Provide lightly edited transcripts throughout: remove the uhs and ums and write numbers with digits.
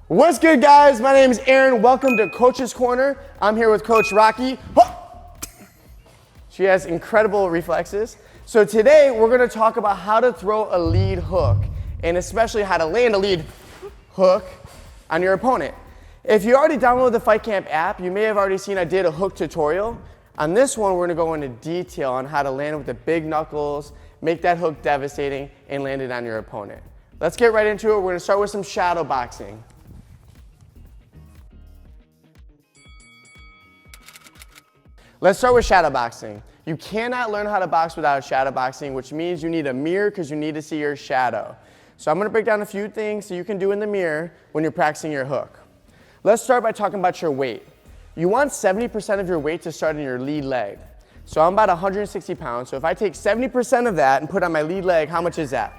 What's good, guys? My name is Aaron. Welcome to Coach's Corner. I'm here with Coach Rocky. She has incredible reflexes. So today we're going to talk about how to throw a lead hook, and especially how to land a lead hook on your opponent. If you already downloaded the FightCamp app, you may have already seen I did a hook tutorial. On this one, we're going to go into detail on how to land with the big knuckles, make that hook devastating, and land it on your opponent. Let's get right into it. We're going to start with some shadowboxing. Let's start with shadowboxing. You cannot learn how to box without shadowboxing, which means you need a mirror because you need to see your shadow. So I'm going to break down a few things that you can do in the mirror when you're practicing your hook. Let's start by talking about your weight. You want 70% of your weight to start in your lead leg. So I'm about 160 pounds. So if I take 70% of that and put on my lead leg, how much is that?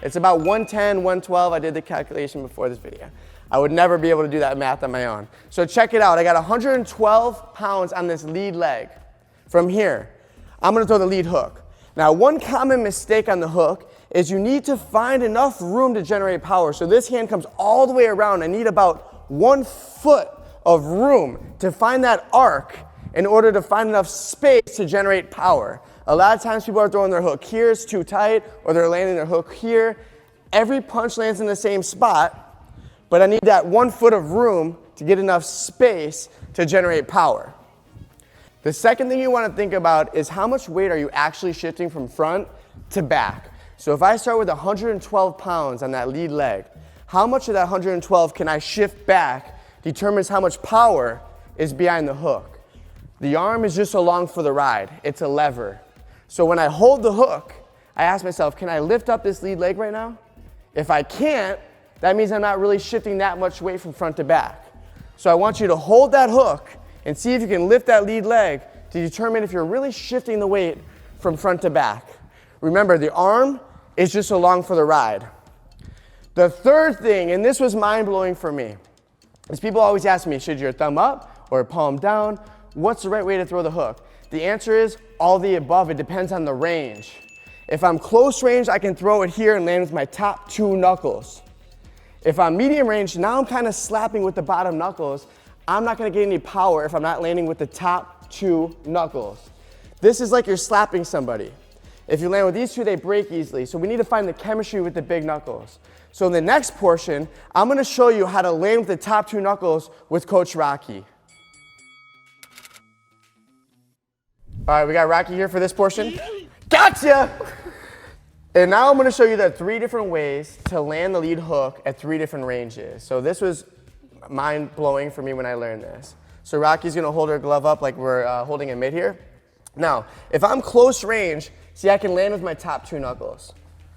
It's about 110, 112. I did the calculation before this video. I would never be able to do that math on my own. So check it out. I got 112 pounds on this lead leg. From here, I'm going to throw the lead hook. Now, one common mistake on the hook is you need to find enough room to generate power. So this hand comes all the way around. I need about 1 foot of room to find that arc in order to find enough space to generate power. A lot of times people are throwing their hook here, it's too tight, or they're landing their hook here. Every punch lands in the same spot, but I need that 1 foot of room to get enough space to generate power. The second thing you want to think about is how much weight are you actually shifting from front to back. So if I start with 112 pounds on that lead leg, how much of that 112 can I shift back determines how much power is behind the hook. The arm is just along for the ride. It's a lever. So when I hold the hook, I ask myself, can I lift up this lead leg right now? If I can't, that means I'm not really shifting that much weight from front to back. So I want you to hold that hook and see if you can lift that lead leg to determine if you're really shifting the weight from front to back. Remember, the arm is just along for the ride. The third thing, and this was mind-blowing for me, is people always ask me, should your thumb up or palm down? What's the right way to throw the hook? The answer is all the above. It depends on the range. If I'm close range, I can throw it here and land with my top 2 knuckles. If I'm medium range, now I'm kind of slapping with the bottom knuckles. I'm not going to get any power if I'm not landing with the top 2 knuckles. This is like you're slapping somebody. If you land with these two, they break easily. So we need to find the chemistry with the big knuckles. So in the next portion, I'm going to show you how to land with the top 2 knuckles with Coach Rocky. All right, we got Rocky here for this portion. Gotcha! And now I'm going to show you the 3 different ways to land the lead hook at 3 different ranges. So this was mind-blowing for me when I learned this. So Rocky's going to hold her glove up like we're holding a mitt here. Now, if I'm close range, see I can land with my top 2 knuckles.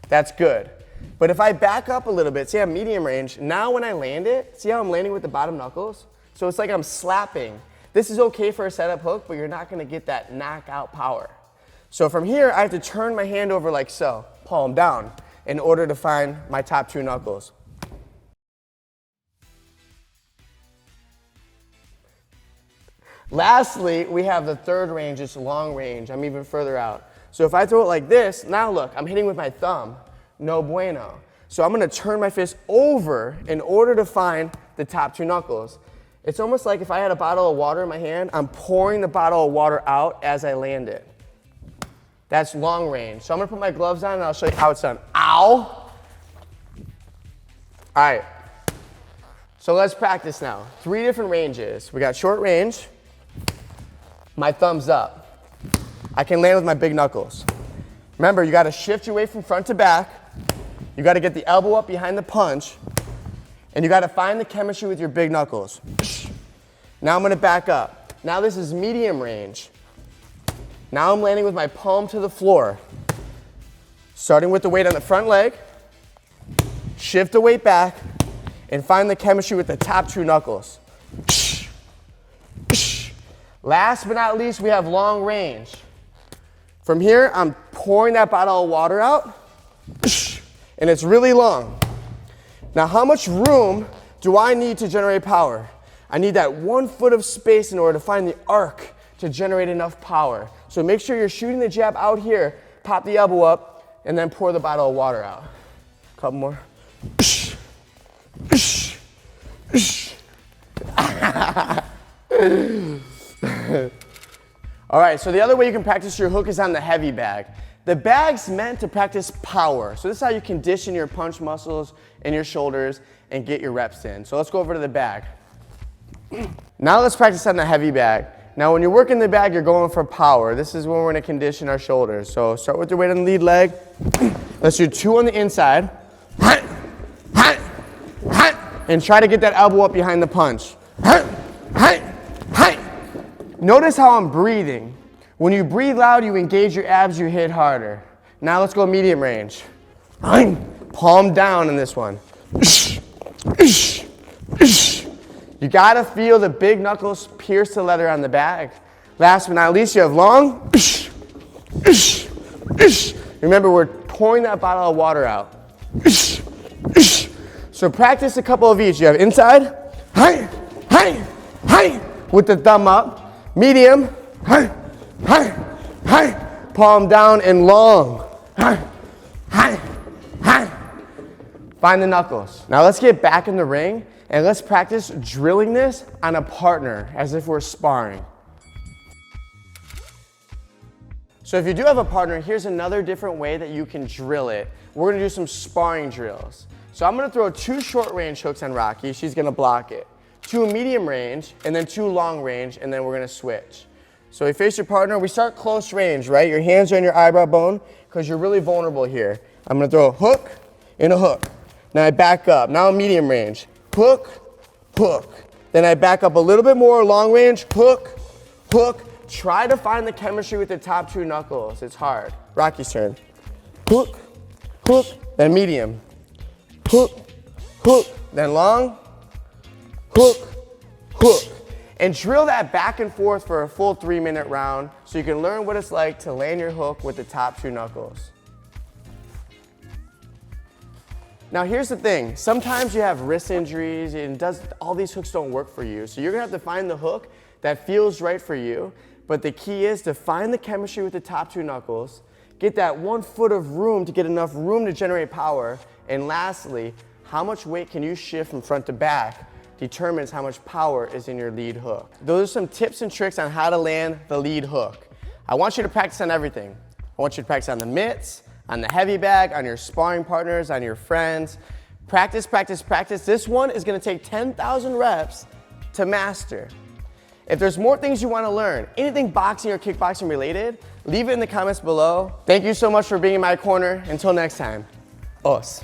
That's good. But if I back up a little bit, see I'm medium range, now when I land it, see how I'm landing with the bottom knuckles? So it's like I'm slapping. This is okay for a setup hook, but you're not going to get that knockout power. So from here, I have to turn my hand over like so, palm down, in order to find my top 2 knuckles. Lastly, we have the third range, it's long range. I'm even further out. So if I throw it like this, now look, I'm hitting with my thumb. No bueno. So I'm going to turn my fist over in order to find the top 2 knuckles. It's almost like if I had a bottle of water in my hand, I'm pouring the bottle of water out as I land it. That's long range. So I'm going to put my gloves on and I'll show you how it's done. Ow! All right. So let's practice now. 3 different ranges. We got short range. My thumb's up. I can land with my big knuckles. Remember, you got to shift your weight from front to back. You got to get the elbow up behind the punch. And you got to find the chemistry with your big knuckles. Now I'm going to back up. Now this is medium range. Now I'm landing with my palm to the floor. Starting with the weight on the front leg. Shift the weight back and find the chemistry with the top 2 knuckles. Last but not least, we have long range. From here, I'm pouring that bottle of water out, and it's really long. Now, how much room do I need to generate power? I need that 1 foot of space in order to find the arc to generate enough power. So make sure you're shooting the jab out here, pop the elbow up, and then pour the bottle of water out. Couple more. All right, so the other way you can practice your hook is on the heavy bag. The bag's meant to practice power. So this is how you condition your punch muscles and your shoulders and get your reps in. So let's go over to the bag. Now let's practice on the heavy bag. Now when you're working the bag, you're going for power. This is when we're gonna condition our shoulders. So start with your weight on the lead leg. Let's do 2 on the inside. And try to get that elbow up behind the punch. Notice how I'm breathing. When you breathe loud, you engage your abs, you hit harder. Now let's go medium range. Palm down in this one. You gotta feel the big knuckles pierce the leather on the bag. Last but not least, you have long. Remember, we're pouring that bottle of water out. So practice a couple of each. You have inside, with the thumb up. Medium, palm down and long. Find the knuckles. Now let's get back in the ring and let's practice drilling this on a partner as if we're sparring. So if you do have a partner, here's another different way that you can drill it. We're gonna do some sparring drills. So I'm gonna throw 2 short range hooks on Rocky. She's gonna block it. 2 medium range, and then 2 long range, and then we're gonna switch. So you face your partner, we start close range, right? Your hands are on your eyebrow bone, because you're really vulnerable here. I'm gonna throw a hook and a hook. Now I back up, now medium range. Hook, hook. Then I back up a little bit more, long range, hook, hook. Try to find the chemistry with the top 2 knuckles, it's hard. Rocky's turn. Hook, hook, then medium. Hook, hook, then long, hook, hook. And drill that back and forth for a full 3-minute round so you can learn what it's like to land your hook with the top 2 knuckles. Now here's the thing, sometimes you have wrist injuries and all these hooks don't work for you. So you're gonna have to find the hook that feels right for you. But the key is to find the chemistry with the top 2 knuckles, get that 1 foot of room to get enough room to generate power. And lastly, how much weight can you shift from front to back determines how much power is in your lead hook. Those are some tips and tricks on how to land the lead hook. I want you to practice on everything. I want you to practice on the mitts, on the heavy bag, on your sparring partners, on your friends. Practice, practice, practice. This one is gonna take 10,000 reps to master. If there's more things you want to learn, anything boxing or kickboxing related, leave it in the comments below. Thank you so much for being in my corner. Until next time, os.